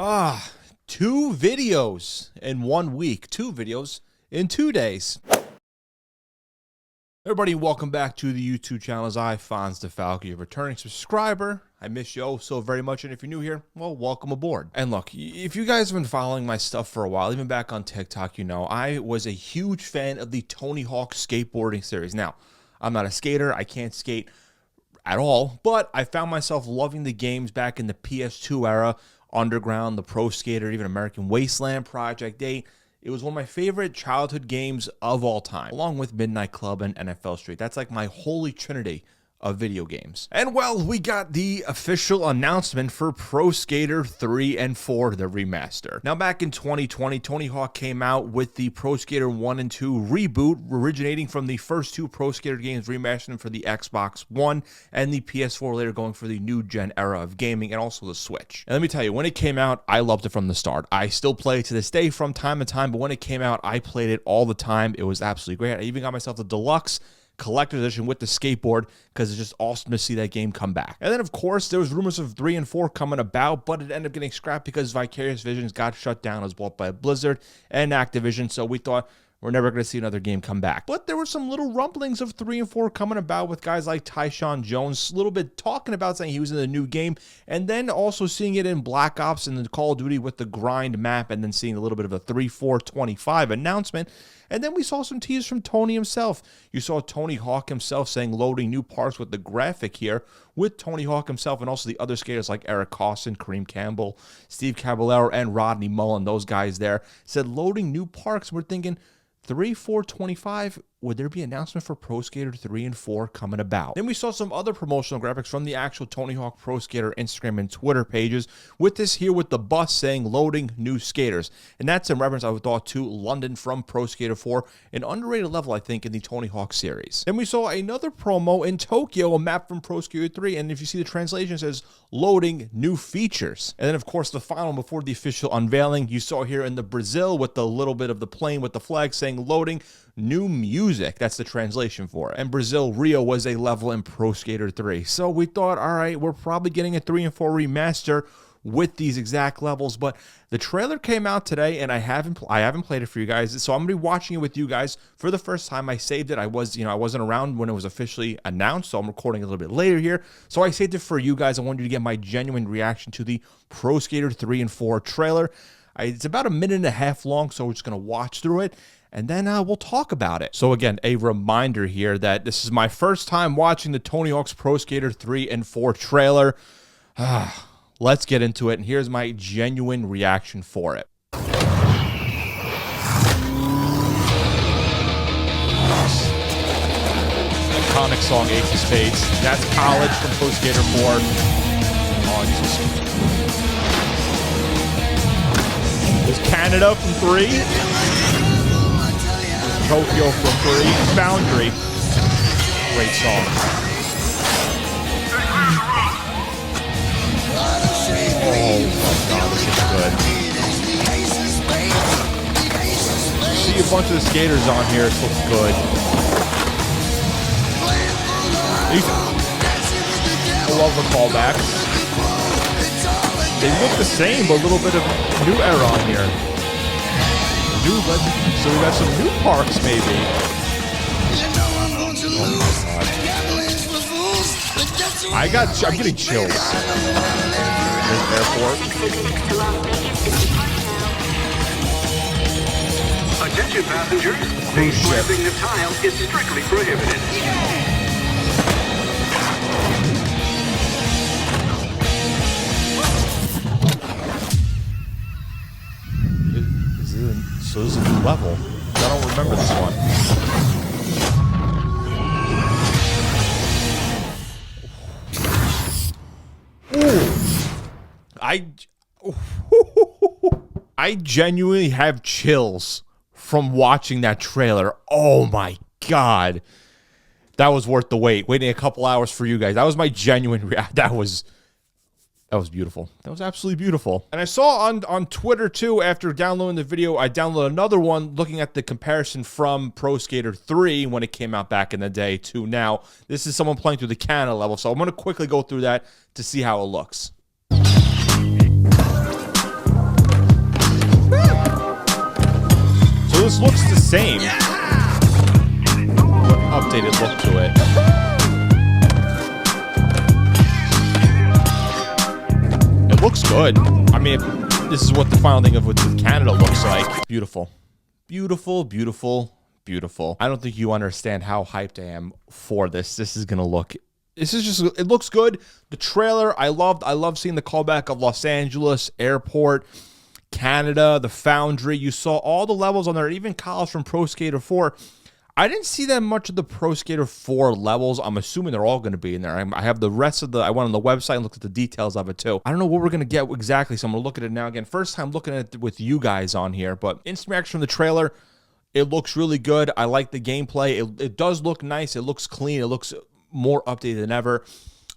Ah, 2 videos in 1 week. 2 videos in 2 days. Everybody, welcome back to the YouTube channel. As I, Fonz DeFalco, your returning subscriber. I miss you so very much, and if you're new here, well, welcome aboard. And look, if you guys have been following my stuff for a while, even back on TikTok, you know, I was a huge fan of the Tony Hawk skateboarding series. Now, I'm not a skater. I can't skate at all, but I found myself loving the games back in the PS2 era. Underground, the Pro Skater, even American Wasteland, Project 8. It was one of my favorite childhood games of all time, along with Midnight Club and NFL Street. That's like my holy trinity of video games. And well, we got the official announcement for Pro Skater 3 and 4, the remaster. Now, back in 2020, Tony Hawk came out with the Pro Skater 1 and 2 reboot, originating from the first 2 Pro Skater games, remastering them for the Xbox One and the PS4, later going for the new gen era of gaming, and also the Switch. And let me tell you, when it came out, I loved it from the start. I still play it to this day from time to time, but when it came out, I played it all the time. It was absolutely great. I even got myself the deluxe collector's edition with the skateboard because it's just awesome to see that game come back. And then, of course, there was rumors of 3 and 4 coming about, but it ended up getting scrapped because Vicarious Visions got shut down. It was bought by Blizzard and Activision, so we thought we're never going to see another game come back. But there were some little rumblings of 3 and 4 coming about with guys like Tyshawn Jones, a little bit talking about saying he was in the new game, and then also seeing it in Black Ops and the Call of Duty with the grind map, and then seeing a little bit of a 3-4-25 announcement. And then we saw some teasers from Tony himself. You saw Tony Hawk himself saying loading new parks with the graphic here with Tony Hawk himself, and also the other skaters like Eric Carson, Kareem Campbell, Steve Caballero, and Rodney Mullen. Those guys there said loading new parks. We're thinking 3-4-25, would there be an announcement for Pro Skater 3 and 4 coming about? Then we saw some other promotional graphics from the actual Tony Hawk Pro Skater Instagram and Twitter pages, with this here with the bus saying loading new skaters. And that's in reference, I thought, to London from Pro Skater 4, an underrated level, I think, in the Tony Hawk series. Then we saw another promo in Tokyo, a map from Pro Skater 3, and if you see the translation, it says loading new features. And then, of course, the final before the official unveiling, you saw here in the Brazil with the little bit of the plane with the flag saying loading new music. That's the translation for it. And Brazil, Rio was a level in Pro Skater 3. So we thought, all right, we're probably getting a 3 and 4 remaster with these exact levels. But the trailer came out today, and I haven't played it for you guys. So I'm gonna be watching it with you guys for the first time. I saved it. I wasn't around when it was officially announced, so I'm recording a little bit later here. So I saved it for you guys. I wanted you to get my genuine reaction to the Pro Skater 3 and 4 trailer. It's about a minute and a half long, so we're just gonna watch through it, and then we'll talk about it. So again, a reminder here that this is my first time watching the Tony Hawk's Pro Skater 3 and 4 trailer. Let's get into it, and here's my genuine reaction for it. Iconic song, Ace of Spades. That's College from Pro Skater 4. Oh, there's Canada from 3. Tokyo from 3, Boundary. Great song. Oh my god, this is good. See a bunch of the skaters on here, it looks good. I love the callbacks. They look the same, but a little bit of new era on here. So we got some new parks, maybe. Oh my god. I'm getting chills. This airport. Attention passengers, the flapping of tile is strictly prohibited. So this is a new level. I don't remember this one. I genuinely have chills from watching that trailer. Oh my god. That was worth the wait. Waiting a couple hours for you guys. That was my genuine reaction. That was beautiful. That was absolutely beautiful. And I saw on Twitter too, after downloading the video, I downloaded another one looking at the comparison from Pro Skater 3 when it came out back in the day to now. This is someone playing through the Canada level, so I'm going to quickly go through that to see how it looks. this looks the same. Updated look to it. It looks good. I mean, this is what the final thing of what Canada looks like. Beautiful. Beautiful, beautiful, beautiful. I don't think you understand how hyped I am for this. This is gonna look, this is just, it looks good. The trailer, I love seeing the callback of Los Angeles Airport, Canada, the Foundry. You saw all the levels on there, even Kyle from Pro Skater 4. I didn't see that much of the Pro Skater 4 levels. I'm assuming they're all going to be in there. I have the rest of the, I went on the website and looked at the details of it too. I don't know what we're going to get exactly, so I'm going to look at it now again. First time looking at it with you guys on here, but instant reaction from the trailer, it looks really good. I like the gameplay. It does look nice. It looks clean. It looks more updated than ever.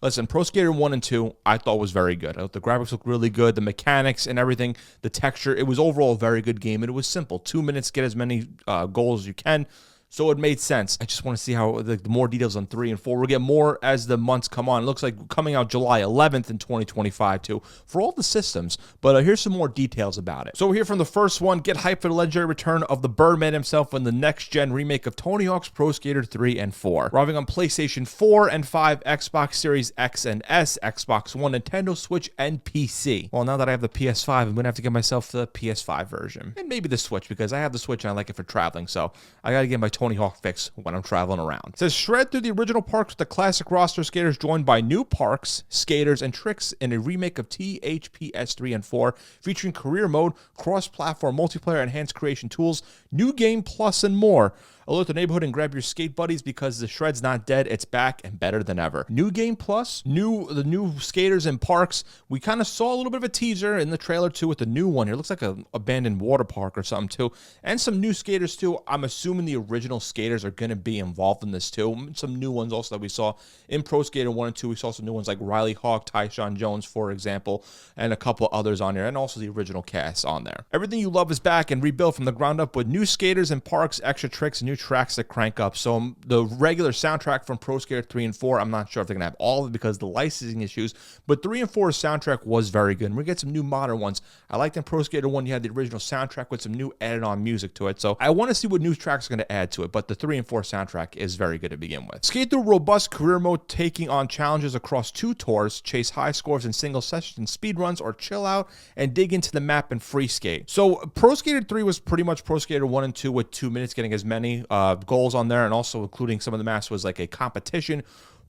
Listen, Pro Skater 1 and 2, I thought was very good. I thought the graphics looked really good, the mechanics and everything, the texture. It was overall a very good game, and it was simple. 2 minutes, get as many goals as you can. So it made sense. I just want to see how the more details on 3 and 4. We'll get more as the months come on. It looks like coming out July 11th in 2025 too for all the systems. But here's some more details about it. So we're here from the first one. Get hyped for the legendary return of the Birdman himself in the next-gen remake of Tony Hawk's Pro Skater 3 and 4. Arriving on PlayStation 4 and 5, Xbox Series X and S, Xbox One, Nintendo Switch, and PC. Well, now that I have the PS5, I'm going to have to get myself the PS5 version. And maybe the Switch, because I have the Switch and I like it for traveling. So I got to get my Tony Hawk fix when I'm traveling around. It says shred through the original parks with the classic roster skaters joined by new parks, skaters, and tricks in a remake of THPS 3 and 4 featuring career mode, cross-platform multiplayer, enhanced creation tools, new game plus, and more. Alert the neighborhood and grab your skate buddies because the shred's not dead. It's back and better than ever. New game plus, the new skaters and parks. We kind of saw a little bit of a teaser in the trailer too with the new one here. It looks like an abandoned water park or something too. And some new skaters too. I'm assuming the original skaters are going to be involved in this too. Some new ones also that we saw in Pro Skater 1 and 2. We saw some new ones like Riley Hawk, Tyshawn Jones, for example, and a couple others on there, and also the original cast on there. Everything you love is back and rebuilt from the ground up with new skaters and parks, extra tricks, and new tracks to crank up. So the regular soundtrack from Pro Skater 3 and 4, I'm not sure if they're going to have all of it because of the licensing issues, but 3 and 4's soundtrack was very good. And we get some new modern ones. I liked in Pro Skater 1, you had the original soundtrack with some new added on music to it. So I want to see what new tracks are going to add to it, but the 3 and 4 soundtrack is very good to begin with. Skate through robust career mode, taking on challenges across 2 tours, chase high scores in single session speed runs, or chill out and dig into the map and free skate. So Pro Skater 3 was pretty much Pro Skater 1 and 2 with 2 minutes, getting as many goals on there, and also including some of the maps was like a competition.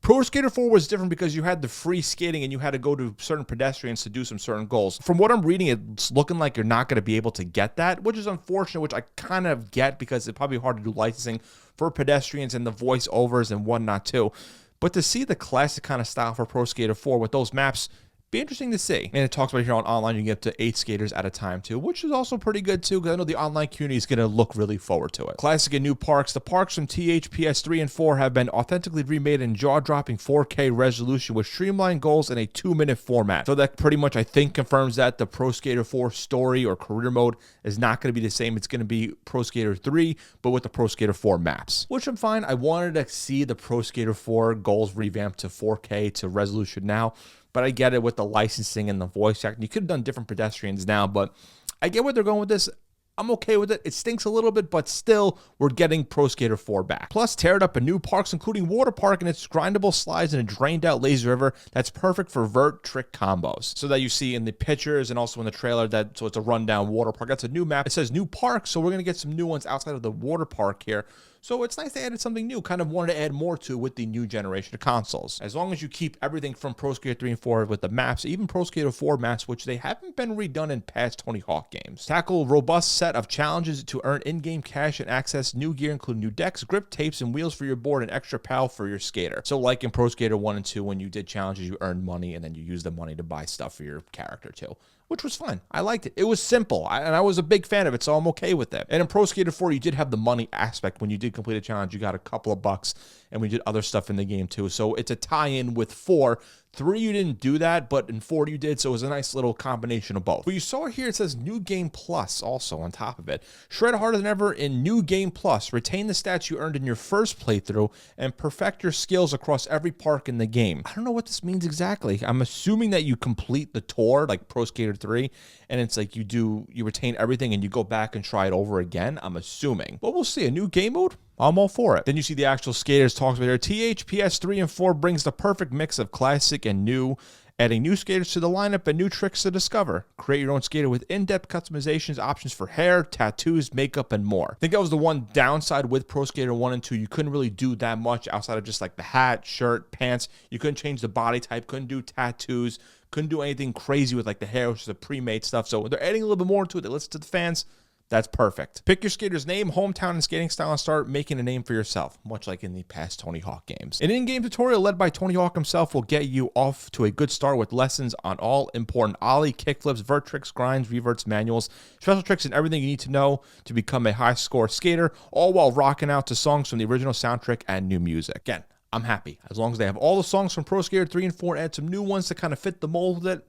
Pro Skater 4 was different because you had the free skating and you had to go to certain pedestrians to do some certain goals. From what I'm reading, it's looking like you're not going to be able to get that, which is unfortunate, which I kind of get because it's probably hard to do licensing for pedestrians and the voiceovers and whatnot too. But to see the classic kind of style for Pro Skater 4 with those maps, be interesting to see. And it talks about here on online, you can get up to 8 skaters at a time too, which is also pretty good too, because I know the online community is going to look really forward to it. Classic and new parks. The parks from THPS 3 and 4 have been authentically remade in jaw-dropping 4K resolution with streamlined goals in a 2-minute format. So that pretty much, I think, confirms that the Pro Skater 4 story or career mode is not going to be the same. It's going to be Pro Skater 3, but with the Pro Skater 4 maps, which I'm fine. I wanted to see the Pro Skater 4 goals revamped to 4K to resolution now, but I get it with the licensing and the voice acting. You could have done different pedestrians now, but I get where they're going with this. I'm okay with it. It stinks a little bit, but still, we're getting Pro Skater 4 back. Plus, teared up in new parks, including Water Park and its grindable slides and a drained-out lazy river that's perfect for vert trick combos. So that you see in the pictures and also in the trailer, so it's a rundown water park. That's a new map. It says new park, so we're going to get some new ones outside of the water park here. So it's nice they added something new, kind of wanted to add more to with the new generation of consoles. As long as you keep everything from Pro Skater 3 and 4 with the maps, even Pro Skater 4 maps, which they haven't been redone in past Tony Hawk games. Tackle a robust set of challenges to earn in-game cash and access new gear, including new decks, grip tapes, and wheels for your board, and extra PAL for your skater. So like in Pro Skater 1 and 2, when you did challenges, you earned money, and then you used the money to buy stuff for your character too, which was fun. I liked it. It was simple, and I was a big fan of it, so I'm okay with it. And in Pro Skater 4, you did have the money aspect. When you did complete a challenge, you got a couple of bucks, and we did other stuff in the game too. So it's a tie-in with 4 3, you didn't do that, but in 4 you did, so it was a nice little combination of both. But you saw here, it says New Game Plus also on top of it. Shred harder than ever in New Game Plus. Retain the stats you earned in your first playthrough and perfect your skills across every park in the game. I don't know what this means exactly. I'm assuming that you complete the tour, like Pro Skater 3, and it's like you retain everything and you go back and try it over again, I'm assuming. But we'll see. A new game mode? I'm all for it. Then you see the actual skaters talks about here. PS3 and 4 brings the perfect mix of classic and new, adding new skaters to the lineup and new tricks to discover. Create your own skater with in-depth customizations, options for hair, tattoos, makeup, and more. I think that was the one downside with Pro Skater 1 and 2. You couldn't really do that much outside of just like the hat, shirt, pants. You couldn't change the body type, couldn't do tattoos, couldn't do anything crazy with like the hair, which is the pre-made stuff. So they're adding a little bit more into it. They listen to the fans. That's perfect. Pick your skater's name, hometown, and skating style and start making a name for yourself, much like in the past Tony Hawk games. An in-game tutorial led by Tony Hawk himself will get you off to a good start with lessons on all important ollie, kickflips, vert tricks, grinds, reverts, manuals, special tricks, and everything you need to know to become a high-score skater, all while rocking out to songs from the original soundtrack and new music. Again, I'm happy. As long as they have all the songs from Pro Skater 3 and 4 and add some new ones to kind of fit the mold of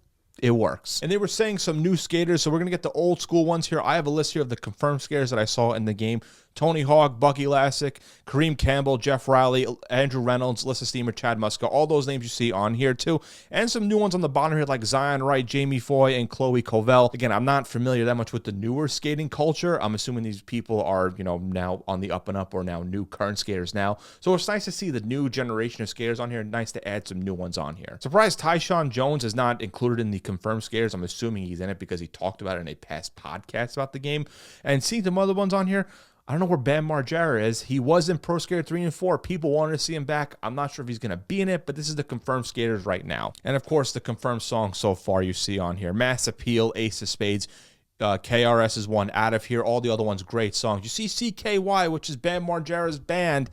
it works. And they were saying some new skaters, so we're going to get the old school ones here. I have a list here of the confirmed skaters that I saw in the game. Tony Hawk, Bucky Lasek, Kareem Campbell, Jeff Riley, Andrew Reynolds, Lissa Steamer, Chad Muska, all those names you see on here too. And some new ones on the bottom here like Zion Wright, Jamie Foy, and Chloe Covell. Again, I'm not familiar that much with the newer skating culture. I'm assuming these people are, now on the up and up or now new current skaters now. So it's nice to see the new generation of skaters on here. Nice to add some new ones on here. Surprised Tyshawn Jones is not included in the confirmed skaters. I'm assuming he's in it because he talked about it in a past podcast about the game. And seeing some other ones on here, I don't know where Bam Margera is. He was in Pro Skater 3 and 4. People wanted to see him back. I'm not sure if he's going to be in it, but this is the confirmed skaters right now. And of course, the confirmed song so far you see on here. Mass Appeal, Ace of Spades, KRS is one out of here. All the other ones, great songs. You see CKY, which is Bam Margera's band.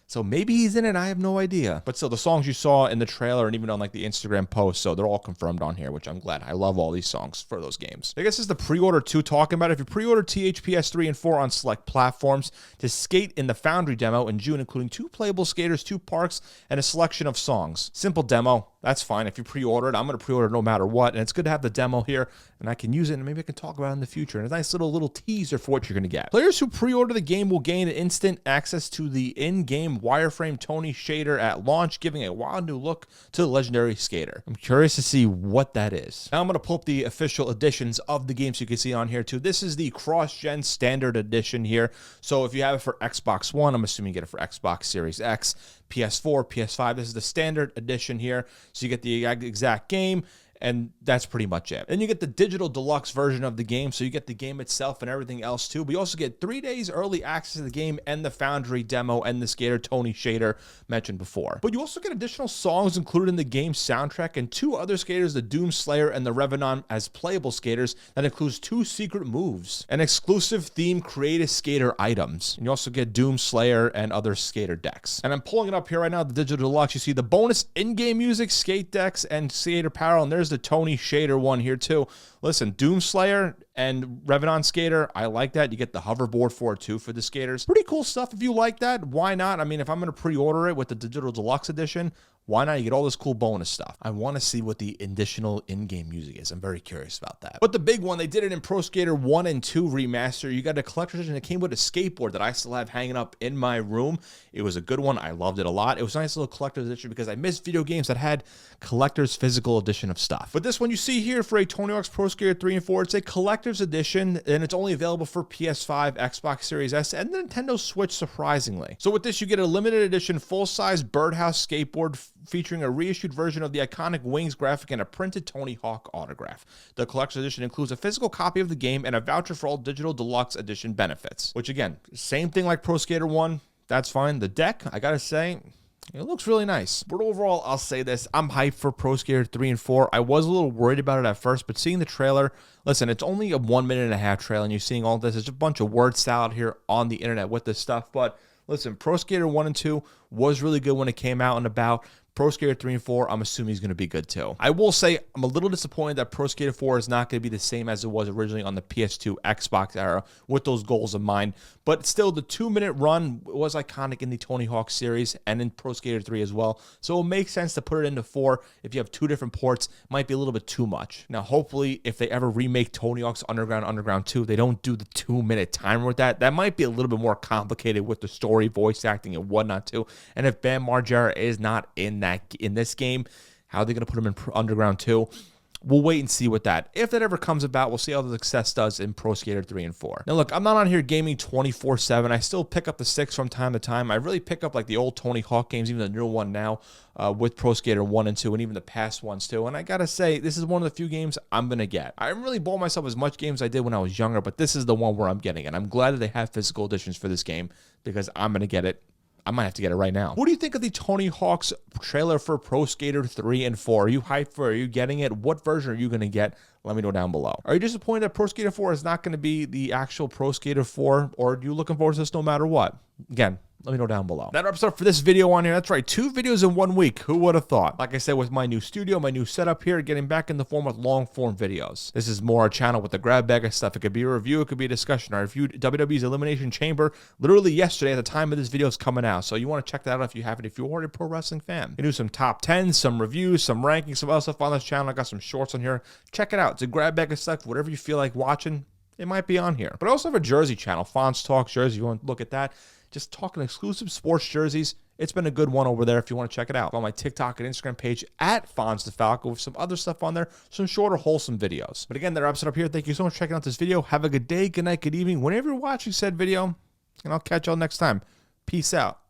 So maybe he's in it. I have no idea. But still, the songs you saw in the trailer and even on like the Instagram post, so they're all confirmed on here, which I'm glad. I love all these songs for those games. I guess this is the pre-order 2 talking about. If you pre-order THPS 3 and 4 on select platforms to skate in the Foundry demo in June, including 2 playable skaters, 2 parks, and a selection of songs. Simple demo. That's fine. If you pre-order it, I'm going to pre-order no matter what. And it's good to have the demo here, and I can use it, and maybe I can talk about it in the future. And a nice little teaser for what you're going to get. Players who pre-order the game will gain instant access to the in-game wireframe Tony shader at launch, giving a wild new look to the legendary skater. I'm curious to see what that is. Now I'm going to pull up the official editions of the game so you can see on here too. This is the cross-gen standard edition here. So if you have it for Xbox One, I'm assuming you get it for Xbox Series X, PS4, PS5. This is the standard edition here. So you get the exact game, and that's pretty much it. Then you get the digital deluxe version of the game, so you get the game itself and everything else too. But you also get 3 days early access to the game and the Foundry demo and the skater Tony shader mentioned before. But you also get additional songs included in the game soundtrack and 2 other skaters, the Doom Slayer and the Revenant, as playable skaters. That includes 2 secret moves and exclusive theme creative skater items. And you also get Doom Slayer and other skater decks. And I'm pulling it up here right now, the digital deluxe. You see the bonus in-game music, skate decks, and skater apparel, and there's the Tony shader one here too. Listen, Doom Slayer and Revenant skater, I like that. You get the hoverboard for it too for the skaters. Pretty cool stuff if you like that. Why not? I mean, if I'm going to pre-order it with the digital deluxe edition, why not? You get all this cool bonus stuff. I want to see what the additional in-game music is. I'm very curious about that. But the big one, they did it in Pro Skater 1 and 2 remaster. You got a collector's edition that came with a skateboard that I still have hanging up in my room. It was a good one. I loved it a lot. It was a nice little collector's edition because I missed video games that had collector's physical edition of stuff. But this one you see here for a Tony Hawk's Pro Skater 3 and 4, it's a collector's edition, and it's only available for PS5, Xbox Series S, and the Nintendo Switch, surprisingly. So with this, you get a limited edition full-size birdhouse skateboard featuring a reissued version of the iconic Wings graphic and a printed Tony Hawk autograph. The collector's edition includes a physical copy of the game and a voucher for all digital deluxe edition benefits, which again, same thing like Pro Skater 1, that's fine. The deck, I gotta say, it looks really nice. But overall, I'll say this. I'm hyped for Pro Skater 3 and 4. I was a little worried about it at first, but seeing the trailer, listen, it's only a 1.5 minute trailer, and you're seeing all this. There's a bunch of word salad here on the internet with this stuff, but listen, Pro Skater 1 and 2 was really good when it came out and about. Pro Skater 3 and 4, I'm assuming he's going to be good too. I will say I'm a little disappointed that Pro Skater 4 is not going to be the same as it was originally on the PS2 Xbox era with those goals in mind. But still, the 2-minute run was iconic in the Tony Hawk series and in Pro Skater 3 as well. So it makes sense to put it into 4. If you have 2 different ports, it might be a little bit too much. Now, hopefully, if they ever remake Tony Hawk's Underground 2, they don't do the 2-minute timer with that. That might be a little bit more complicated with the story, voice acting, and whatnot too. And if Bam Margera is not in this game, how are they going to put him in Underground 2? We'll wait and see with that. If that ever comes about, we'll see how the success does in Pro Skater 3 and 4. Now, look, I'm not on here gaming 24/7. I still pick up the 6 from time to time. I really pick up like the old Tony Hawk games, even the new one now with Pro Skater 1 and 2, and even the past ones too. And I gotta say, this is one of the few games I'm gonna get. I haven't really bought myself as much games as I did when I was younger, but this is the one where I'm getting it. I'm glad that they have physical editions for this game because I'm gonna get it. I might have to get it right now. What do you think of the Tony Hawk's trailer for Pro Skater 3 and 4? Are you hyped for it? Are you getting it? What version are you going to get? Let me know down below. Are you disappointed that Pro Skater 4 is not going to be the actual Pro Skater 4? Or are you looking forward to this no matter what? Again, let me know down below. That wraps up for this video on here. That's right, 2 videos in 1 week. Who would have thought? Like I said, with my new studio, my new setup here, getting back in the form with long form videos. This is more a channel with the grab bag of stuff. It could be a review, it could be a discussion. I reviewed WWE's Elimination Chamber literally yesterday at the time of this video is coming out. So you want to check that out if you haven't, if you're already a pro wrestling fan. You do some top 10s, some reviews, some rankings, some other stuff on this channel. I got some shorts on here. Check it out. It's a grab bag of stuff. Whatever you feel like watching, it might be on here. But I also have a jersey channel, Fonz Talk Jersey. If you want to look at that, just talking exclusive sports jerseys. It's been a good one over there if you want to check it out. On my TikTok and Instagram page at Fonz DeFalco with some other stuff on there, some shorter, wholesome videos. But again, that wraps it up here. Thank you so much for checking out this video. Have a good day, good night, good evening, whenever you're watching said video, and I'll catch y'all next time. Peace out.